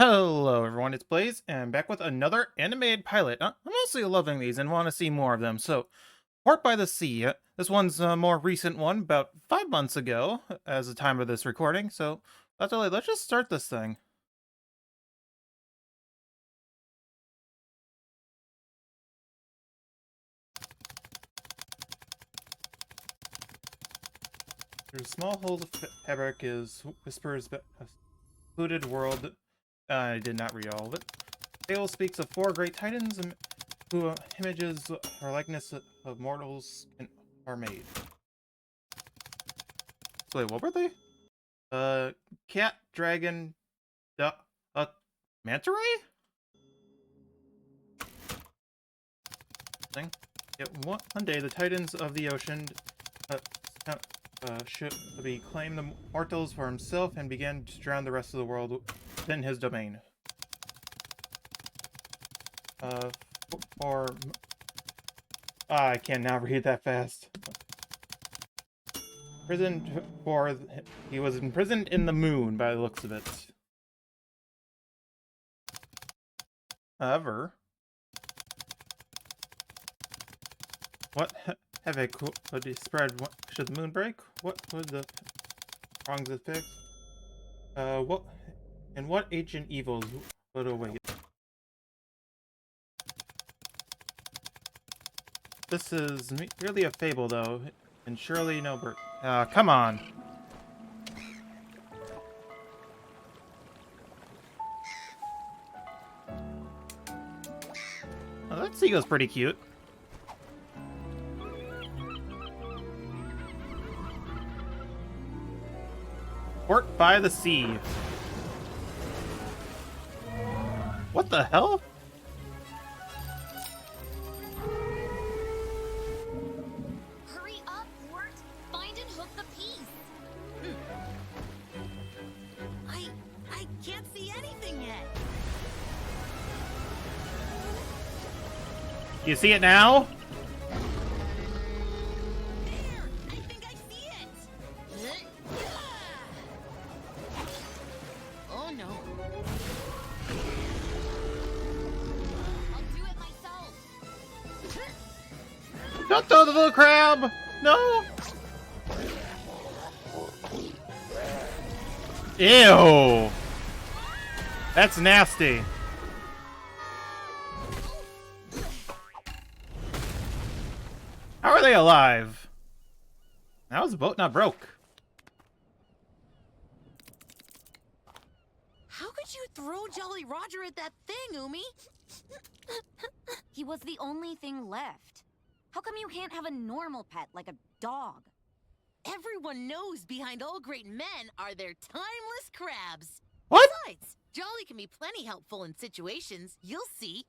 Hello everyone, it's Blaze, and back with another animated pilot. I'm mostly loving these and want to see more of them, so Port by the Sea. This one's a more recent one, about 5 months ago, as the time of this recording, so let's just start this thing. Through small holes of fabric is whispers a secluded world. I did not read all of it. Fable speaks of four great titans who images or likeness of mortals are made. So wait, what were they? Cat, dragon, duck, manta ray? Thing. Yet one day, the titans of the ocean should claim the mortals for himself and began to drown the rest of the world within his domain. For I can now read that fast. He was imprisoned in the moon by the looks of it. However, what havoc would be spread should the moon break? What would the wrongs it fix? What ancient evils would await? This is merely a fable, though, and surely no bird. Come on. Oh, that seagull's pretty cute. Port by the Sea. What the hell? Hurry up, Port! Find and hook the piece. I can't see anything yet. You see it now? There! I think I see it. Oh no. I'll do it myself. Don't throw the little crab! No! Ew! That's nasty. How are they alive? How is the boat not broke? How could you throw Jolly Roger at that thing, Umi? He was the only thing left. How come you can't have a normal pet like a dog? Everyone knows behind all great men are their timeless crabs. What? Besides, Jolly can be plenty helpful in situations. You'll see.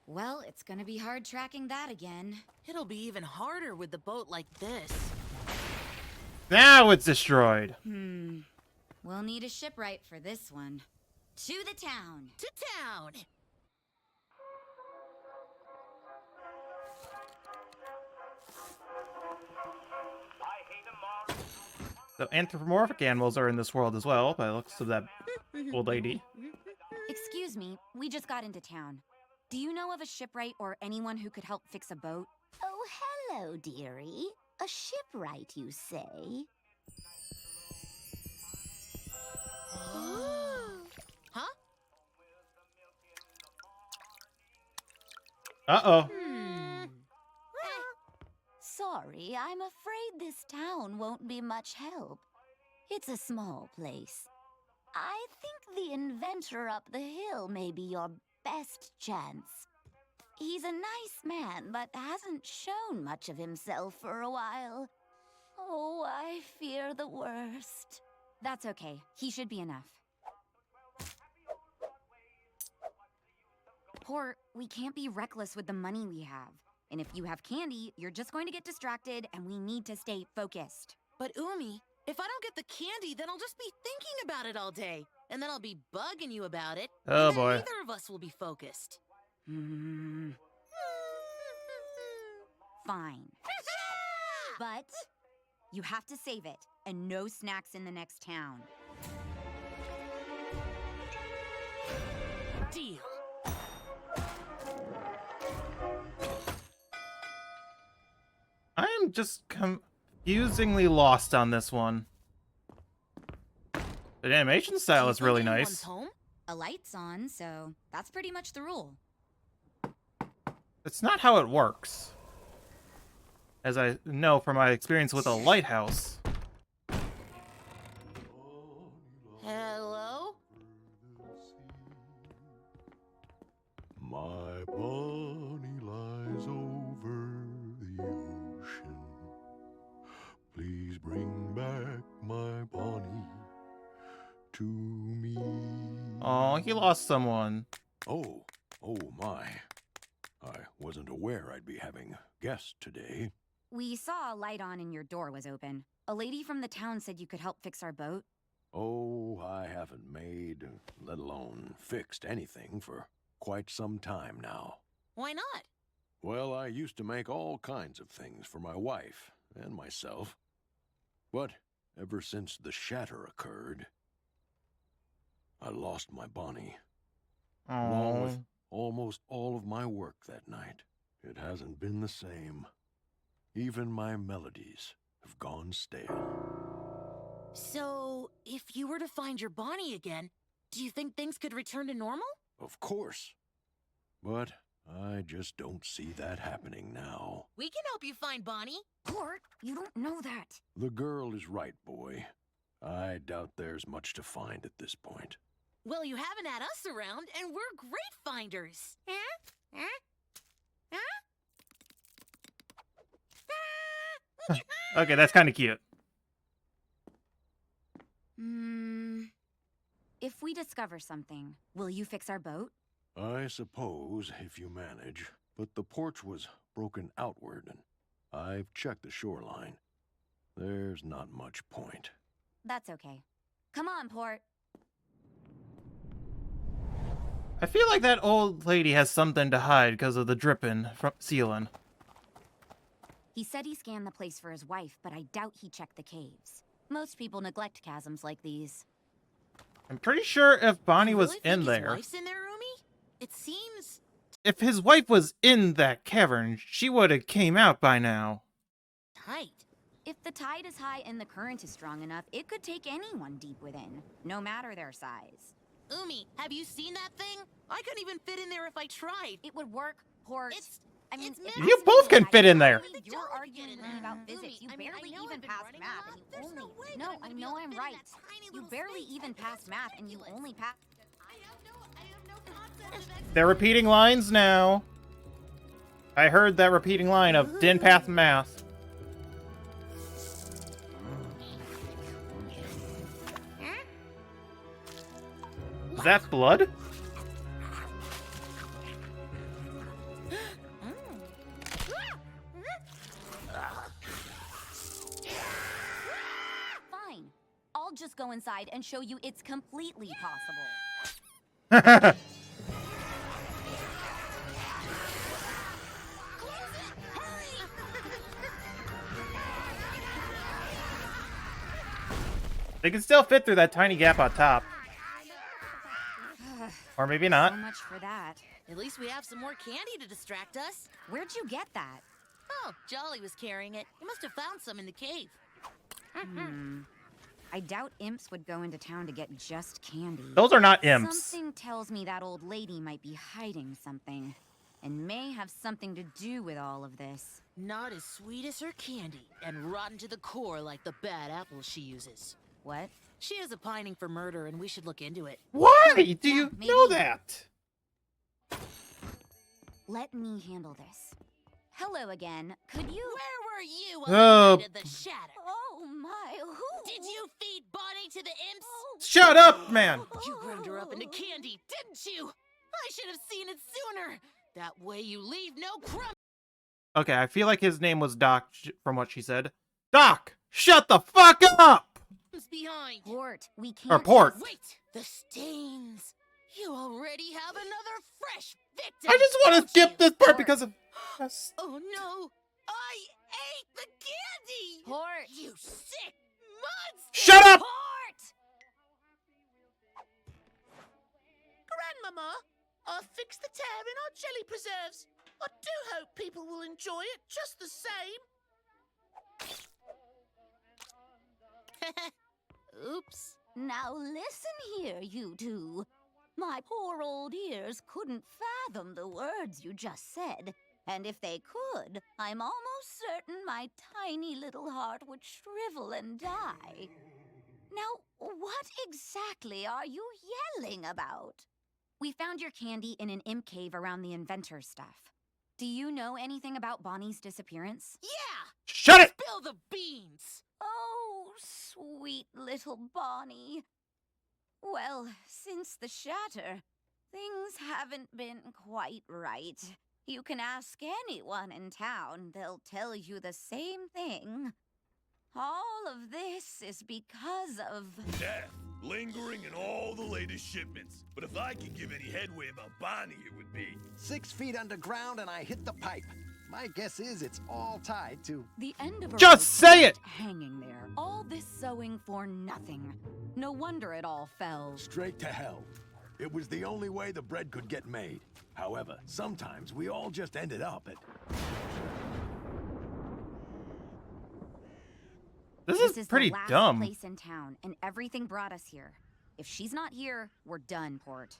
Well, it's gonna be hard tracking that again. It'll be even harder with the boat like this. Now it's destroyed. We'll need a shipwright for this one. To the town. To town! So anthropomorphic animals are in this world as well, by the looks of that old lady. Excuse me, we just got into town. Do you know of a shipwright or anyone who could help fix a boat? Oh, hello, dearie. A shipwright, you say? Huh? Uh-oh. Sorry, I'm afraid this town won't be much help. It's a small place. I think the inventor up the hill may be your best chance. He's a nice man, but hasn't shown much of himself for a while. Oh, I fear the worst. That's okay. He should be enough. Port, we can't be reckless with the money we have. And if you have candy, you're just going to get distracted, and we need to stay focused. But Umi, if I don't get the candy, then I'll just be thinking about it all day. And then I'll be bugging you about it. Oh, and then boy. neither of us will be focused. Fine. But you have to save it. and no snacks in the next town. Deal. I am just confusingly lost on this one. The animation style Do you is really think anyone's nice. home? A light's on, so that's pretty much the rule. It's not how it works. As I know from my experience with a lighthouse. Hello? My Bonnie lies over the ocean. Please bring back my Bonnie to me. Oh, he lost someone. Oh my. I wasn't aware I'd be having guests today. We saw a light on and your door was open. A lady from the town said you could help fix our boat. Oh, I haven't made, let alone fixed anything for quite some time now. Why not? Well, I used to make all kinds of things for my wife and myself. But ever since the shatter occurred, I lost my Bonnie, along Oh, with almost all of my work that night. It hasn't been the same. Even my melodies have gone stale. So, if you were to find your Bonnie again, do you think things could return to normal? Of course. But I just don't see that happening now. We can help you find Bonnie. Port, you don't know that. The girl is right, boy. I doubt there's much to find at this point. Well, you haven't had us around, and we're great finders. okay, that's kind of cute. If we discover something, will you fix our boat? I suppose, if you manage. But the porch was broken outward, and I've checked the shoreline. There's not much point. That's okay. Come on, Port. I feel like that old lady has something to hide because of the dripping from ceiling. He said he scanned the place for his wife, but I doubt he checked the caves. Most people neglect chasms like these. I'm pretty sure if Bonnie You was really in think there, His wife's in there, Umi? It seems if his wife was in that cavern, she would have came out by now. tight. If the tide is high and the current is strong enough, it could take anyone deep within, no matter their size. Umi, have you seen that thing? I couldn't even fit in there if I tried. It would work, Port. It's I mean, it's if massive. You both can fit in there. You're Don't arguing get with in me there. about physics. You Umi, I mean, barely I know even I've been passed running a math, lot. and you There's only. no way that No, I'm I gonna be know able to I'm fit in right. that tiny You little barely space. even That's passed math, and you ridiculous. only passed. I have no concept of They're repeating lines now. I heard that repeating line of didn't pass math. Is that blood? Fine. I'll just go inside and show you it's completely possible. They can still fit through that tiny gap on top. Or maybe So not. much for that. At least we have some more candy to distract us. Where'd you get that? Oh, Jolly was carrying it. He must have found some in the cave. I doubt imps would go into town to get just candy. Those are not imps. Something tells me that old lady might be hiding something, and may have something to do with all of this. Not as sweet as her candy, and rotten to the core like the bad apples she uses. What? She has a pining for murder, and we should look into it. Why do Yeah, you maybe. know that? Let me handle this. Hello again. Could you? Where were you on Oh. the night of the shatter? Oh my, who? Did you feed Bonnie to the imps? Shut up, man! You ground her up into candy, didn't you? I should have seen it sooner. That way you leave no crumb. Okay, I feel like his name was Doc from what she said. Doc, shut the fuck up! Behind. Port. We can't. Or Port. Wait, the stains. You already have another fresh victim. I just want to don't skip you? this part because of... Oh no! I ate the candy! Port. You sick, monster! Shut up! Port! Grandmama, I fixed the tear in our jelly preserves. I do hope people will enjoy it just the same. Oops. Now listen here, you two. My poor old ears couldn't fathom the words you just said. And if they could, I'm almost certain my tiny little heart would shrivel and die. Now, what exactly are you yelling about? We found your candy in an imp cave around the inventor stuff. Do you know anything about Bonnie's disappearance? Yeah! Shut it! Spill the beans! Oh, sweet little Bonnie. Well, since the shatter, things haven't been quite right. You can ask anyone in town, they'll tell you the same thing. All of this is because of... Death, lingering in all the latest shipments. But if I can give any headway about Bonnie, it would be... 6 feet underground and I hit the pipe. My guess is it's all tied to... The end of a Just rope say it! hanging there. All this sewing for nothing. No wonder it all fell. Straight to hell. It was the only way the bread could get made. However, sometimes we all just ended up at... This This is pretty the last dumb. place in town, and everything brought us here. If she's not here, we're done, Port.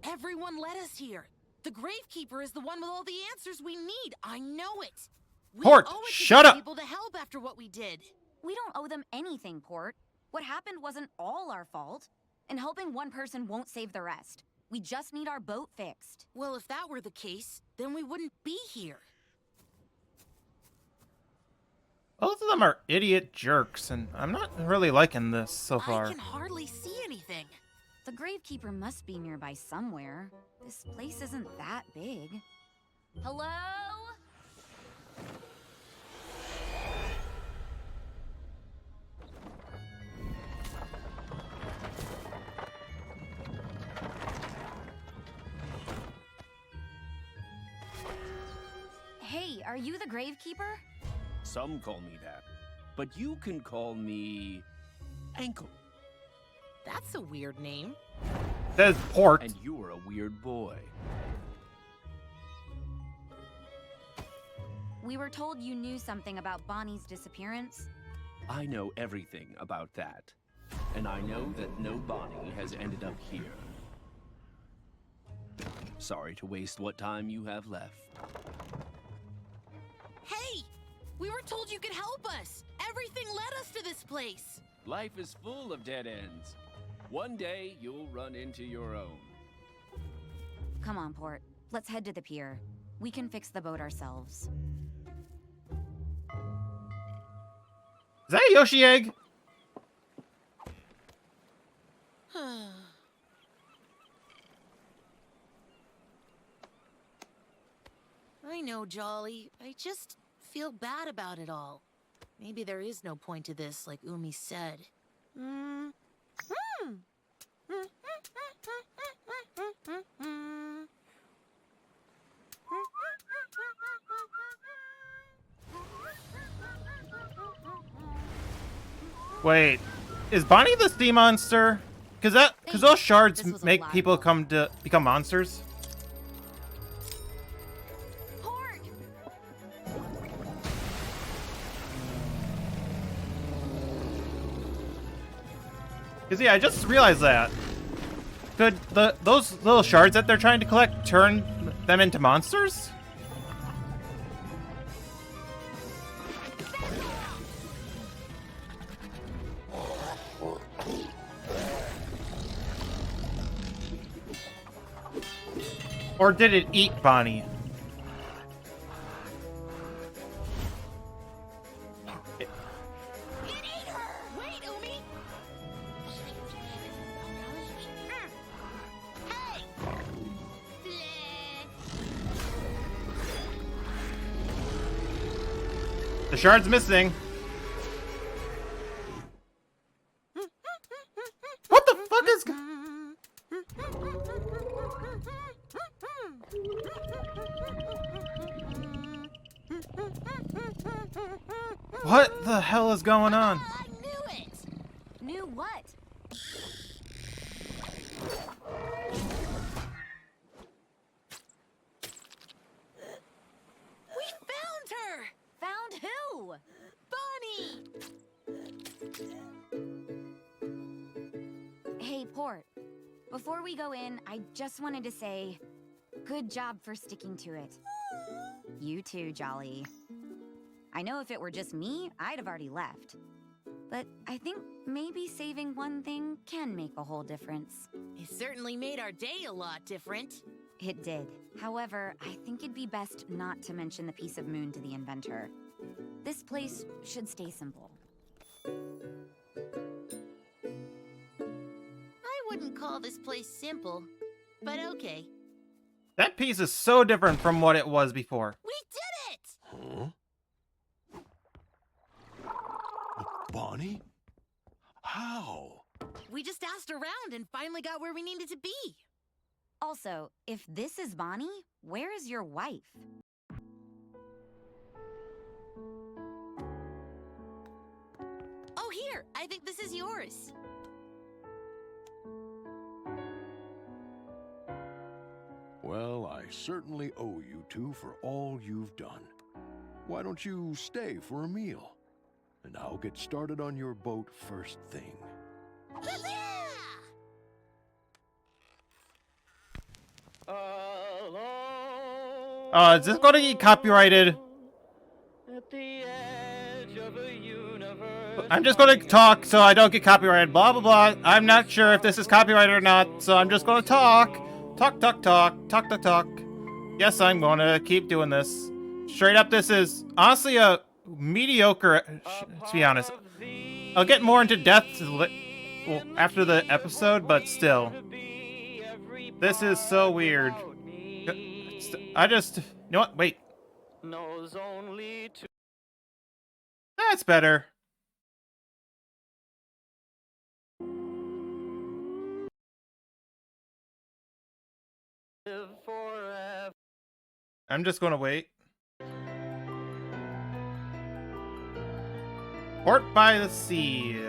Everyone let us here. The Gravekeeper is the one with all the answers we need. I know it. We Port, owe it to shut these up. people to help after what we did. We don't owe them anything, Port. What happened wasn't all our fault, and helping one person won't save the rest. We just need our boat fixed. Well, if that were the case, then we wouldn't be here. Both of them are idiot jerks, and I'm not really liking this so I far. can hardly see anything. The Gravekeeper must be nearby somewhere. This place isn't that big. Hello? Hey, are you the Gravekeeper? Some call me that, but you can call me Ankle. That's a weird name. Says Port. And you're a weird boy. We were told you knew something about Bonnie's disappearance. I know everything about that. And I know that no Bonnie has ended up here. Sorry to waste what time you have left. Hey! We were told you could help us. Everything led us to this place. Life is full of dead ends. One day, you'll run into your own. Come on, Port. Let's head to the pier. We can fix the boat ourselves. Is that a Yoshi egg? I know, Jolly. I just feel bad about it all. Maybe there is no point to this, like Umi said. Wait, is Bonnie the sea monster? Cause those shards This was a make lot people of- become monsters. Port! Cause yeah, I just realized that. Could those little shards that they're trying to collect turn them into monsters? Or did it eat Bonnie? Wait, Umi! The shard's missing. What the fuck is? What the hell is going on? I knew it! What? We found her! Found who? Bonnie! Hey, Port. Before we go in, I just wanted to say, good job for sticking to it. You too, Jolly. I know if it were just me, I'd have already left. But I think maybe saving one thing can make a whole difference. It certainly made our day a lot different. It did. However, I think it'd be best not to mention the piece of moon to the inventor. This place should stay simple. I wouldn't call this place simple, but okay. That piece is so different from what it was before. We did it! Huh? Bonnie? How? We just asked around and finally got where we needed to be. Also, if this is Bonnie, where is your wife? Oh, here! I think this is yours. Well, I certainly owe you two for all you've done. Why don't you stay for a meal? And I'll get started on your boat first thing. Is this going to get copyrighted? I'm just going to talk so I don't get copyrighted. Blah, blah, blah. I'm not sure if this is copyrighted or not, so I'm just going to talk. Talk, talk, talk. Talk, talk, talk. Yes, I'm going to keep doing this. Straight up, this is honestly a mediocre, to be honest. I'll get more into depth after the episode, but still. This is so weird. You know what? Wait. That's better. I'm just gonna wait. Port by the Sea. Is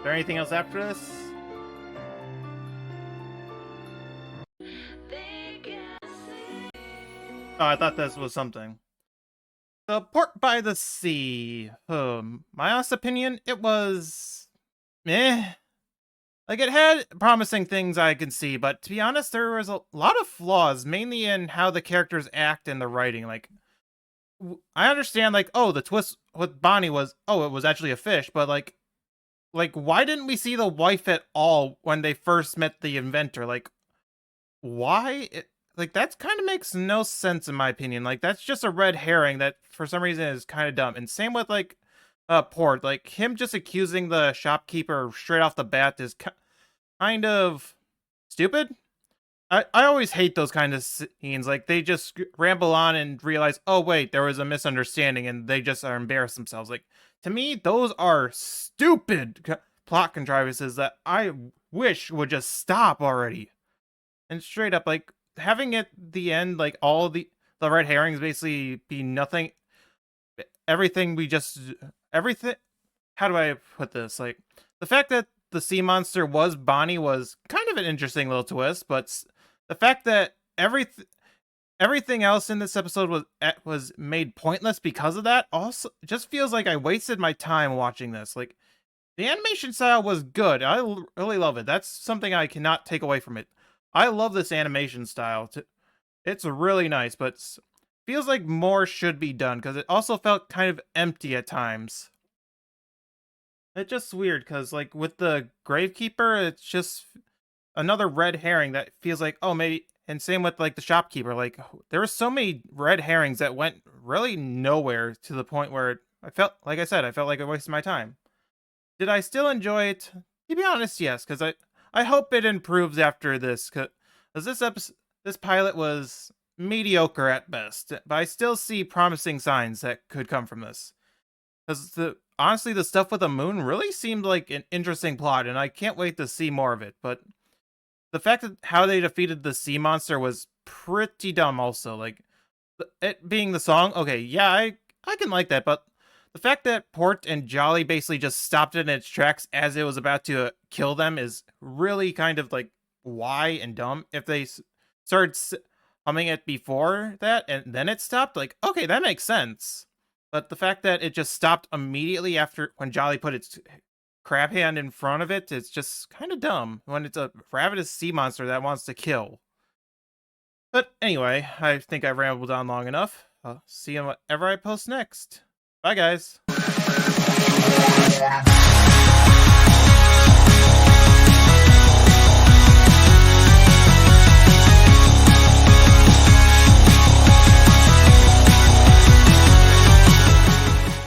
there anything else after this? Oh, I thought this was something. The Port by the Sea. My honest opinion, it was meh. Like, it had promising things I can see, but to be honest, there was a lot of flaws, mainly in how the characters act and the writing. Like, I understand, like, oh, the twist with Bonnie was, oh, it was actually a fish, but like, why didn't we see the wife at all when they first met the inventor? Like, why? Like, that kind of makes no sense in my opinion. Like, that's just a red herring that for some reason is kind of dumb. And same with, like, Port. Like, him just accusing the shopkeeper straight off the bat is kind of stupid. I always hate those kind of scenes. Like, they just ramble on and realize, oh, wait, there was a misunderstanding, and they just are embarrassed themselves. Like, to me, those are stupid plot contrivances that I wish would just stop already. And straight up, like, having at the end, like, all the red herrings basically be nothing. Everything, how do I put this? Like, the fact that the sea monster was Bonnie was kind of an interesting little twist, but the fact that everything else in this episode was made pointless because of that also just feels like I wasted my time watching this. Like, the animation style was good. I really love it. That's something I cannot take away from it. I love this animation style. It's really nice, but feels like more should be done because it also felt kind of empty at times. It's just weird because, like, with the Gravekeeper, it's just another red herring that feels like, oh, maybe. And same with, like, the shopkeeper. Like, there were so many red herrings that went really nowhere to the point where I felt like I wasted my time. Did I still enjoy it? To be honest, yes, because I hope it improves after this, because this pilot was mediocre at best, but I still see promising signs that could come from this. Because honestly, the stuff with the moon really seemed like an interesting plot, and I can't wait to see more of it. But the fact that how they defeated the sea monster was pretty dumb also. Like, it being the song, okay, yeah, I can like that, but the fact that Port and Jolly basically just stopped it in its tracks as it was about to kill them is really kind of like why and dumb. If they started humming it before that and then it stopped, like, okay, that makes sense. But the fact that it just stopped immediately after when Jolly put its crab hand in front of it, it's just kind of dumb when it's a ravenous sea monster that wants to kill. But anyway, I think I've rambled on long enough. I'll see you whatever I post next. Bye, guys.